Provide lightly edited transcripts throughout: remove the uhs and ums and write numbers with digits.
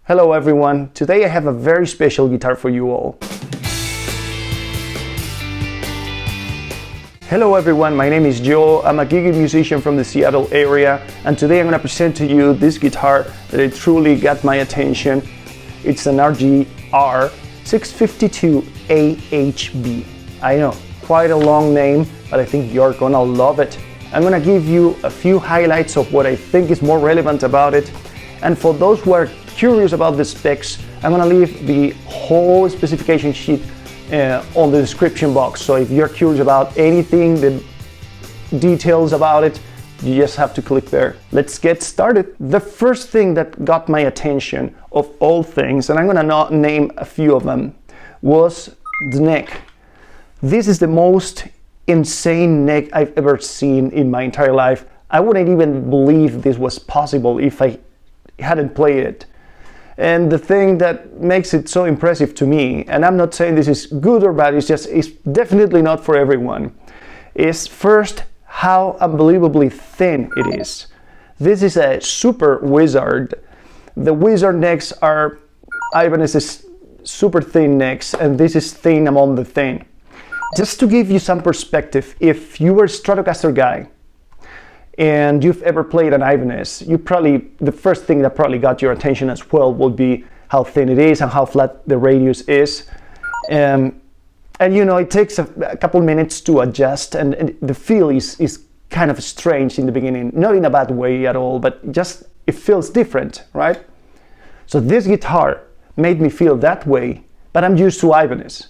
Hello everyone, today I have a very special guitar for you all. Hello everyone, my name is Joe. I'm a giggy musician from the Seattle area, and today I'm going to present to you this guitar that it truly got my attention. It's an RGR652AHB. I know, quite a long name, but I think you're gonna love it. I'm gonna give you a few highlights of what I think is more relevant about it, and for those who are curious about the specs, I'm gonna leave the whole specification sheet on the description box. So if you're curious about anything, the details about it, you just have to click there. Let's get started. The first thing that got my attention of all things, and I'm gonna name a few of them, was the neck. This is the most insane neck I've ever seen in my entire life. I wouldn't even believe this was possible if I hadn't played it. And the thing that makes it so impressive to me, and I'm not saying this is good or bad, it's definitely not for everyone, is first how unbelievably thin it is. This is a super wizard. The wizard necks are Ibanez's super thin necks, and this is thin among the thin. Just to give you some perspective, if you were a Stratocaster guy and you've ever played an Ibanez, the first thing that probably got your attention as well would be how thin it is and how flat the radius is. And you know, it takes a couple minutes to adjust, and the feel is kind of strange in the beginning, not in a bad way at all, but just it feels different, right? So this guitar made me feel that way, but I'm used to Ibanez.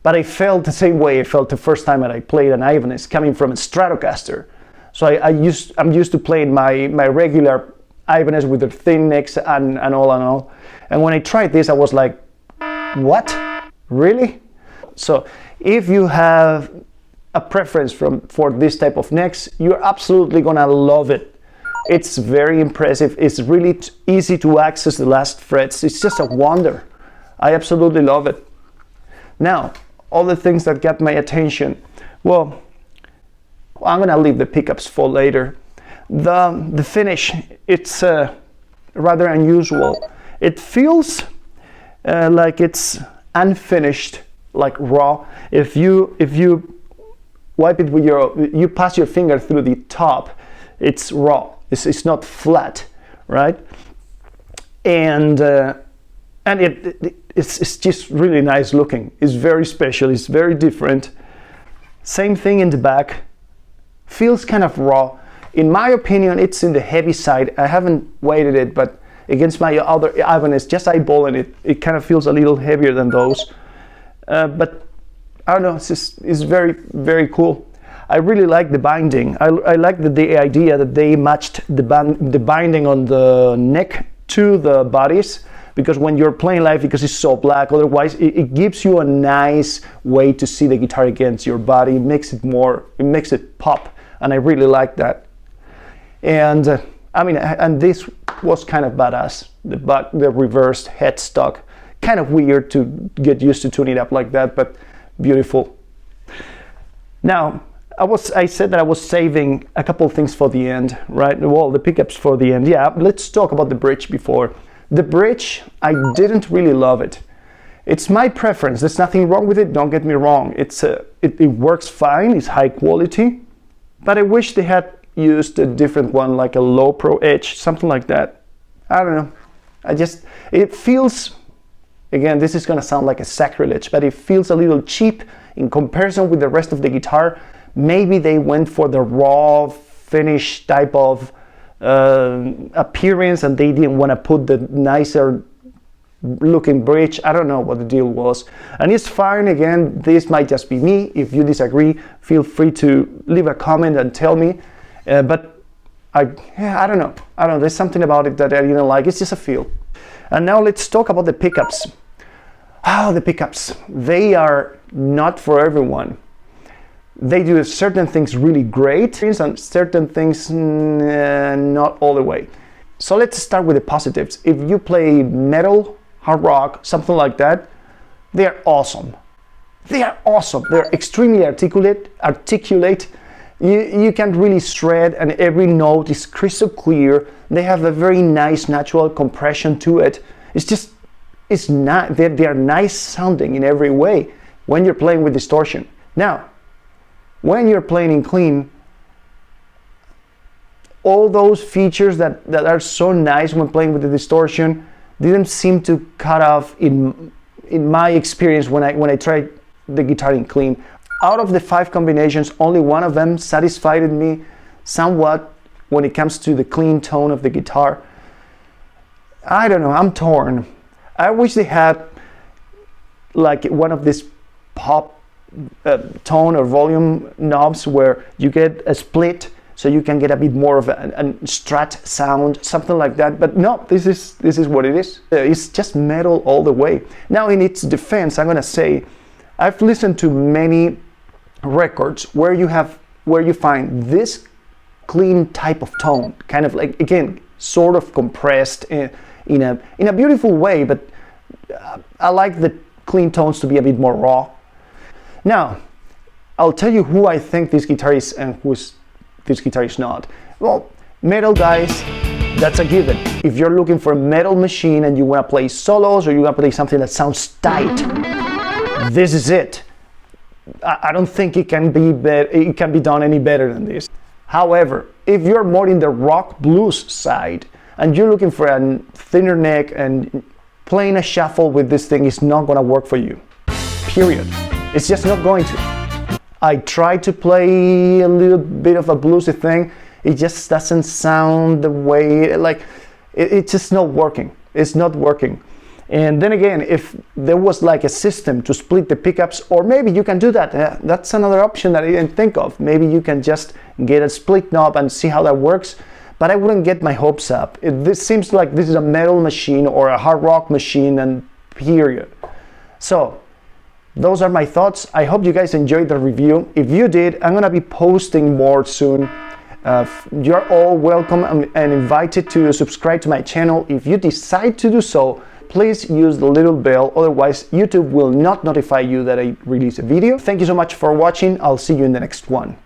But I felt the same way I felt the first time that I played an Ibanez coming from a Stratocaster. So I'm used to playing my regular Ibanez with the thin necks and all. And when I tried this, I was like, what? Really? So if you have a preference for this type of necks, you're absolutely gonna love it. It's very impressive. It's really easy to access the last frets. It's just a wonder. I absolutely love it. Now, all the things that got my attention. Well, I'm gonna leave the pickups for later. The finish, it's rather unusual. It feels like it's unfinished, like raw. If you wipe it with you pass your finger through the top, it's raw. It's not flat, right? And it's just really nice looking. It's very special. It's very different. Same thing in the back. Feels kind of raw. In my opinion, it's in the heavy side. I haven't weighted it, but against my other Ibanez, just eyeballing it, it kind of feels a little heavier than those. But I don't know, it's very, very cool. I really like the binding. I like the idea that they matched the binding on the neck to the bodies, because when you're playing live, because it's so black, otherwise it gives you a nice way to see the guitar against your body. It makes it pop, and I really like that. And and this was kind of badass. The reversed headstock, kind of weird to get used to tuning it up like that, but beautiful. Now, I said that I was saving a couple of things for the end, right? Well, the pickups for the end. Yeah, let's talk about the bridge before. The bridge, I didn't really love it. It's my preference. There's nothing wrong with it, don't get me wrong. It works fine, it's high quality, but I wish they had used a different one, like a low pro edge, something like that. I don't know. It feels, again, this is gonna sound like a sacrilege, but it feels a little cheap in comparison with the rest of the guitar. Maybe they went for the raw finish type of appearance, and they didn't want to put the nicer looking bridge. I don't know what the deal was, and it's fine. Again, this might just be me. If you disagree, feel free to leave a comment and tell me, but I don't know. There's something about it that I didn't like. It's just a feel. And now let's talk about the pickups. The pickups, they are not for everyone. They do certain things really great and certain things not all the way. So let's start with the positives. If you play metal, hard rock, something like that, they're awesome. They are awesome. They're extremely articulate. You can really shred, and every note is crystal clear. They have a very nice natural compression to it. It's just, it's not, they are nice sounding in every way when you're playing with distortion. Now, when you're playing in clean, all those features that are so nice when playing with the distortion didn't seem to cut off in my experience when I tried the guitar in clean. Out of the 5 combinations, only one of them satisfied me somewhat when it comes to the clean tone of the guitar. I don't know, I'm torn. I wish they had like one of these pop tone or volume knobs where you get a split so you can get a bit more of a strat sound, something like that. But no, this is what it is. It's just metal all the way. Now, in its defense, I'm gonna say, I've listened to many records where you find this clean type of tone, kind of like, again, sort of compressed in a beautiful way, but I like the clean tones to be a bit more raw. Now, I'll tell you who I think this guitar is and who's this guitar is not. Well, metal guys, that's a given. If you're looking for a metal machine and you want to play solos or you want to play something that sounds tight, this is it. I don't think it can be done any better than this. However, if you're more in the rock blues side and you're looking for a thinner neck, and playing a shuffle with this thing is not going to work for you. Period. It's just not going to. I tried to play a little bit of a bluesy thing. It just doesn't sound the way, like, it's just not working. It's not working. And then again, if there was like a system to split the pickups, or maybe you can do that. That's another option that I didn't think of. Maybe you can just get a split knob and see how that works. But I wouldn't get my hopes up. This seems like this is a metal machine or a hard rock machine, and period. So those are my thoughts. I hope you guys enjoyed the review. If you did, I'm gonna be posting more soon. You're all welcome and invited to subscribe to my channel. If you decide to do so, please use the little bell, otherwise YouTube will not notify you that I release a video. Thank you so much for watching. I'll see you in the next one.